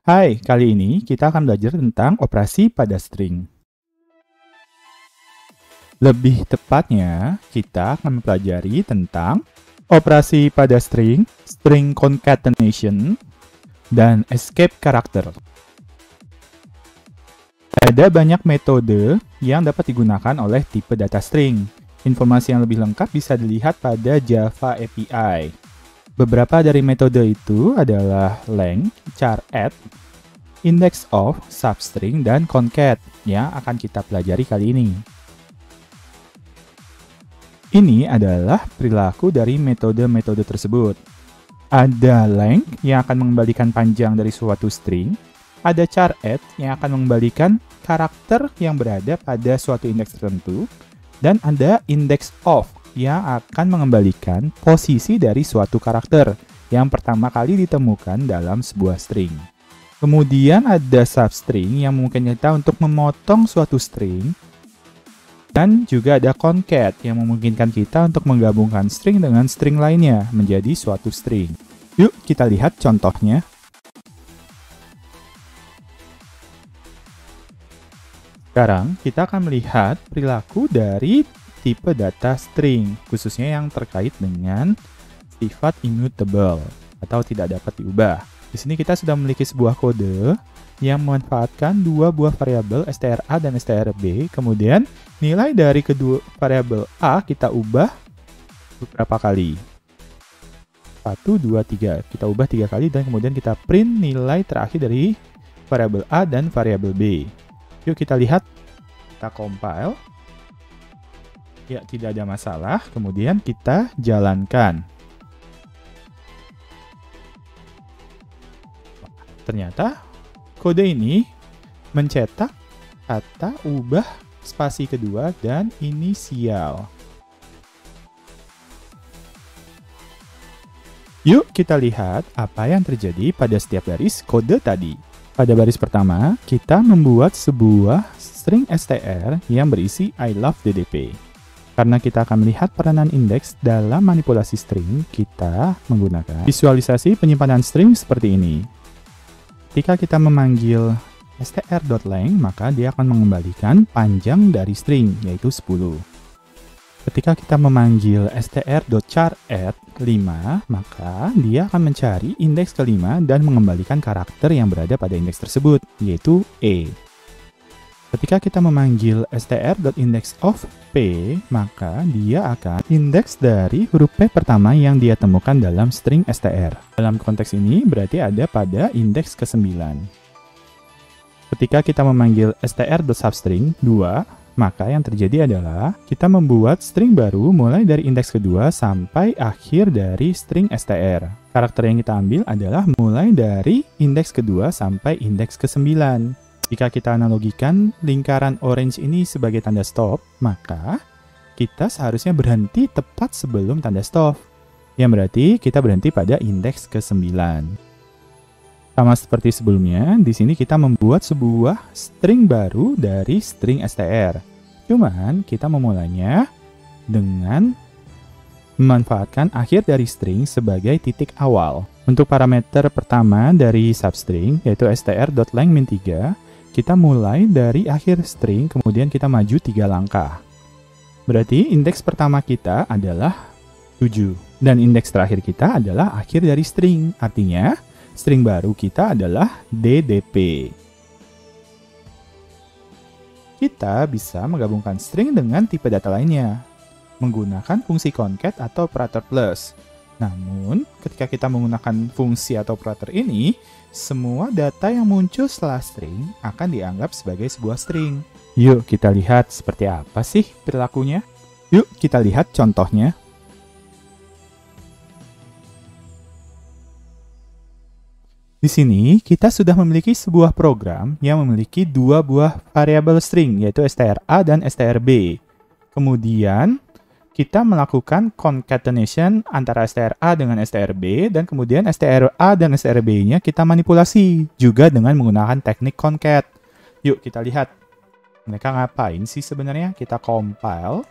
Hai, kali ini kita akan belajar tentang operasi pada string. Lebih tepatnya, kita akan mempelajari tentang operasi pada string, string concatenation, dan escape character. Ada banyak metode yang dapat digunakan oleh tipe data string. Informasi yang lebih lengkap bisa dilihat pada Java API. Beberapa dari metode itu adalah length, char_add, index of, substring, dan concat yang akan kita pelajari kali ini. Ini adalah perilaku dari metode-metode tersebut. Ada length yang akan mengembalikan panjang dari suatu string, ada char_add yang akan mengembalikan karakter yang berada pada suatu indeks tertentu, dan ada index of yang akan mengembalikan posisi dari suatu karakter yang pertama kali ditemukan dalam sebuah string. Kemudian ada substring yang memungkinkan kita untuk memotong suatu string, dan juga ada concat yang memungkinkan kita untuk menggabungkan string dengan string lainnya menjadi suatu string. Yuk kita lihat contohnya. Sekarang kita akan melihat perilaku dari tipe data string, khususnya yang terkait dengan sifat immutable atau tidak dapat diubah. Di sini kita sudah memiliki sebuah kode yang memanfaatkan dua buah variabel str_a dan str_b. Kemudian nilai dari kedua variabel a kita ubah beberapa kali. 1, 2, 3. Kita ubah 3 kali dan kemudian kita print nilai terakhir dari variabel a dan variabel b. Yuk kita lihat. Kita compile. Ya, tidak ada masalah. Kemudian kita jalankan. Ternyata kode ini mencetak kata ubah spasi kedua dan inisial. Yuk kita lihat apa yang terjadi pada setiap baris kode tadi. Pada baris pertama, kita membuat sebuah string str yang berisi I love DDP. Karena kita akan melihat peranan indeks dalam manipulasi string, kita menggunakan visualisasi penyimpanan string seperti ini. Ketika kita memanggil str.length, maka dia akan mengembalikan panjang dari string, yaitu 10. Ketika kita memanggil str.char_add 5, maka dia akan mencari indeks ke-5 dan mengembalikan karakter yang berada pada indeks tersebut, yaitu e. Ketika kita memanggil str.indexOf p, maka dia akan indeks dari huruf p pertama yang dia temukan dalam string str. Dalam konteks ini berarti ada pada indeks ke-9. Ketika kita memanggil str.substring 2, maka yang terjadi adalah kita membuat string baru mulai dari indeks kedua sampai akhir dari string str. Karakter yang kita ambil adalah mulai dari indeks kedua sampai indeks ke-9. Jika kita analogikan lingkaran orange ini sebagai tanda stop, maka kita seharusnya berhenti tepat sebelum tanda stop. Yang berarti kita berhenti pada indeks ke-9. Sama seperti sebelumnya, di sini kita membuat sebuah string baru dari string str. Cuman kita memulainya dengan memanfaatkan akhir dari string sebagai titik awal. Untuk parameter pertama dari substring, yaitu str.length-3, kita mulai dari akhir string, kemudian kita maju 3 langkah. Berarti indeks pertama kita adalah 7. Dan indeks terakhir kita adalah akhir dari string. Artinya, string baru kita adalah DDP. Kita bisa menggabungkan string dengan tipe data lainnya, menggunakan fungsi concat atau operator plus. Namun, ketika kita menggunakan fungsi atau operator ini, semua data yang muncul setelah string akan dianggap sebagai sebuah string. Yuk kita lihat seperti apa sih perilakunya. Yuk kita lihat contohnya. Di sini kita sudah memiliki sebuah program yang memiliki dua buah variabel string, yaitu str_a dan str_b. Kemudian kita melakukan concatenation antara str_a dengan str_b, dan kemudian str_a dan str_b-nya kita manipulasi juga dengan menggunakan teknik concat. Yuk kita lihat. Mereka ngapain sih sebenarnya? Kita compile.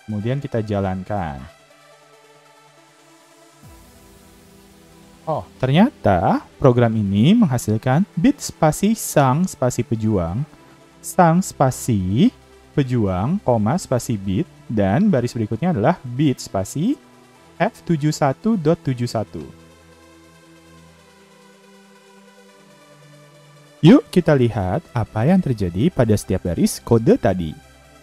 Kemudian kita jalankan. Oh, ternyata program ini menghasilkan bit spasi sang spasi pejuang, sang spasi pejuang, koma spasi bit, dan baris berikutnya adalah bit spasi F71.71. Yuk kita lihat apa yang terjadi pada setiap baris kode tadi.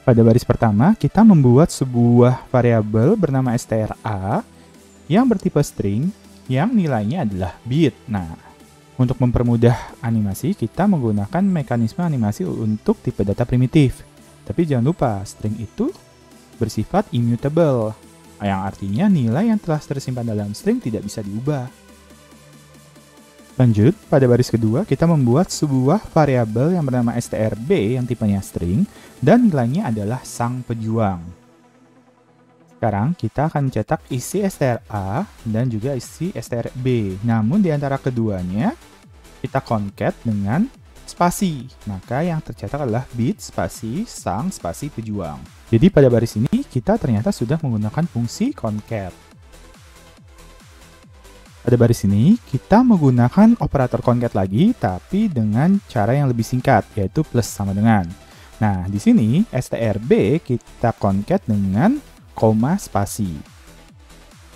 Pada baris pertama, kita membuat sebuah variabel bernama strA yang bertipe string yang nilainya adalah bit. Nah, untuk mempermudah animasi, kita menggunakan mekanisme animasi untuk tipe data primitif. Tapi jangan lupa, string itu bersifat immutable, yang artinya nilai yang telah tersimpan dalam string tidak bisa diubah. Lanjut, pada baris kedua, kita membuat sebuah variabel yang bernama strb yang tipenya string, dan nilainya adalah sang pejuang. Sekarang kita akan mencetak isi strA dan juga isi strb. Namun di antara keduanya kita concat dengan spasi. Maka yang tercetak adalah bit spasi sang spasi pejuang. Jadi pada baris ini kita ternyata sudah menggunakan fungsi concat. Pada baris ini kita menggunakan operator concat lagi tapi dengan cara yang lebih singkat yaitu plus sama dengan. Nah, di sini strb kita concat dengan koma spasi.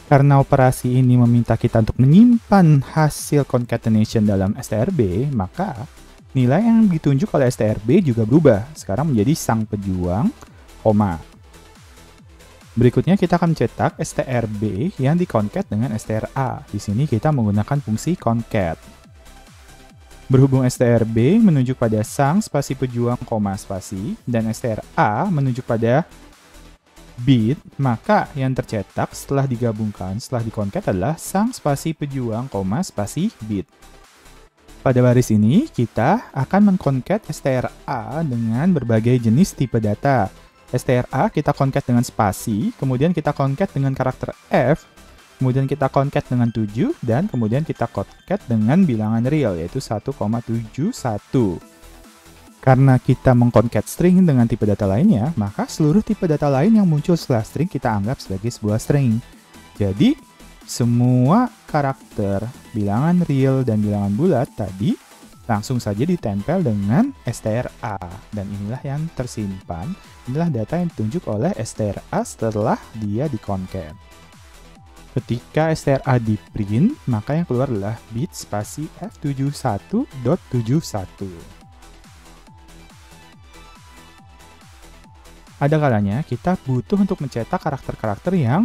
Karena operasi ini meminta kita untuk menyimpan hasil concatenation dalam strb, maka nilai yang ditunjuk oleh strb juga berubah. Sekarang menjadi sang pejuang, koma. Berikutnya kita akan mencetak strb yang diconcat dengan strA. Di sini kita menggunakan fungsi concat. Berhubung strb menunjuk pada sang spasi pejuang, koma spasi, dan strA menunjuk pada bit, maka yang tercetak setelah digabungkan, setelah diconcat adalah sang spasi pejuang, koma spasi bit. Pada baris ini, kita akan mengconcat strA dengan berbagai jenis tipe data. strA kita concat dengan spasi, kemudian kita concat dengan karakter F, kemudian kita concat dengan 7, dan kemudian kita concat dengan bilangan real, yaitu 1,71. Karena kita mengconcat string dengan tipe data lainnya, maka seluruh tipe data lain yang muncul setelah string kita anggap sebagai sebuah string. Jadi, semua karakter bilangan real dan bilangan bulat tadi langsung saja ditempel dengan strA. Dan inilah yang tersimpan, inilah data yang ditunjuk oleh strA setelah dia diconcat. Ketika strA di print, maka yang keluar adalah bit spasi F71.71. Ada kalanya kita butuh untuk mencetak karakter-karakter yang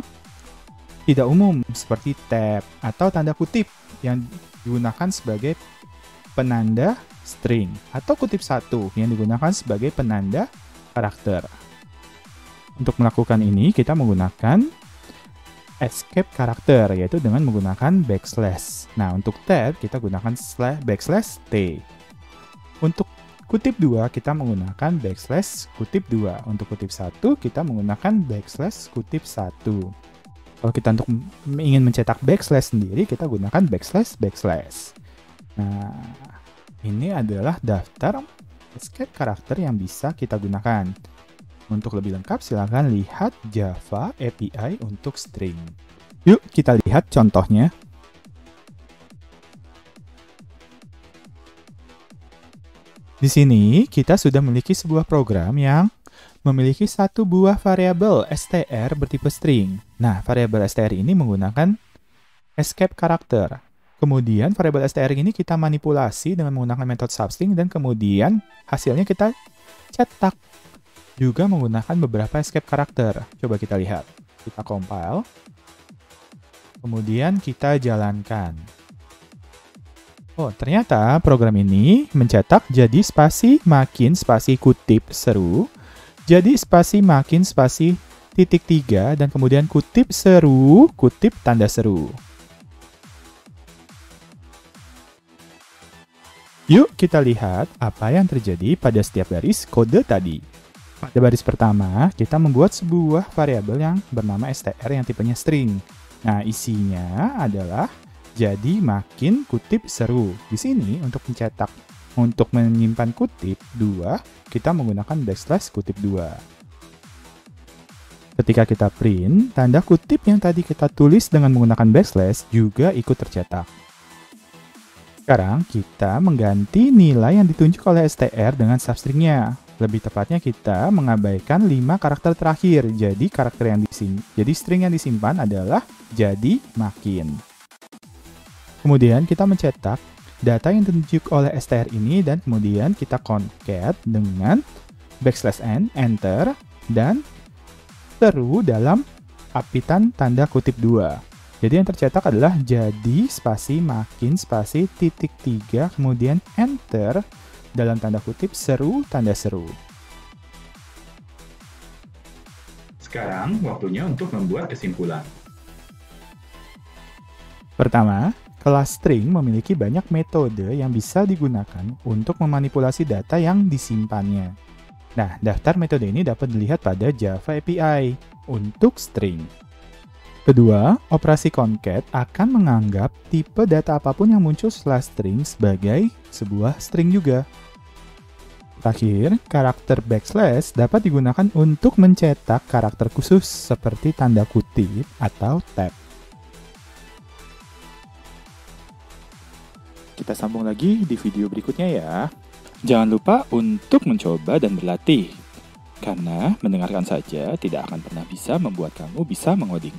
tidak umum seperti tab atau tanda kutip yang digunakan sebagai penanda string atau kutip satu yang digunakan sebagai penanda karakter. Untuk melakukan ini kita menggunakan escape karakter yaitu dengan menggunakan backslash. Nah, untuk tab kita gunakan backslash t. Untuk kutip 2 kita menggunakan backslash kutip 2. Untuk kutip 1 kita menggunakan backslash kutip 1. Kalau kita untuk ingin mencetak backslash sendiri, kita gunakan backslash. Nah, ini adalah daftar escape karakter yang bisa kita gunakan. Untuk lebih lengkap silakan lihat Java API untuk string. Yuk kita lihat contohnya. Di sini, kita sudah memiliki sebuah program yang memiliki satu buah variabel str bertipe string. Nah, variabel str ini menggunakan escape karakter. Kemudian, variabel str ini kita manipulasi dengan menggunakan metode substring dan kemudian hasilnya kita cetak. Juga menggunakan beberapa escape karakter. Coba kita lihat. Kita compile. Kemudian kita jalankan. Oh, ternyata program ini mencetak jadi spasi makin spasi kutip seru, jadi spasi makin spasi titik 3, dan kemudian kutip seru, kutip tanda seru. Yuk kita lihat apa yang terjadi pada setiap baris kode tadi. Pada baris pertama, kita membuat sebuah variabel yang bernama str yang tipenya string. Nah, isinya adalah jadi makin kutip seru. Di sini untuk mencetak, untuk menyimpan kutip 2, kita menggunakan backslash kutip 2. Ketika kita print, tanda kutip yang tadi kita tulis dengan menggunakan backslash juga ikut tercetak. Sekarang kita mengganti nilai yang ditunjuk oleh str dengan substringnya. Lebih tepatnya kita mengabaikan 5 karakter terakhir. Jadi string yang disimpan adalah jadi makin. Kemudian kita mencetak data yang ditunjuk oleh str ini dan kemudian kita concat dengan \n, enter, dan seru dalam apitan tanda kutip 2. Jadi yang tercetak adalah jadi spasi makin spasi titik 3 kemudian enter dalam tanda kutip seru tanda seru. Sekarang waktunya untuk membuat kesimpulan. Pertama, kelas string memiliki banyak metode yang bisa digunakan untuk memanipulasi data yang disimpannya. Nah, daftar metode ini dapat dilihat pada Java API untuk string. Kedua, operasi concat akan menganggap tipe data apapun yang muncul setelah string sebagai sebuah string juga. Terakhir, karakter \ dapat digunakan untuk mencetak karakter khusus seperti tanda kutip atau tab. Kita sambung lagi di video berikutnya ya. Jangan lupa untuk mencoba dan berlatih, karena mendengarkan saja tidak akan pernah bisa membuat kamu bisa mengoding.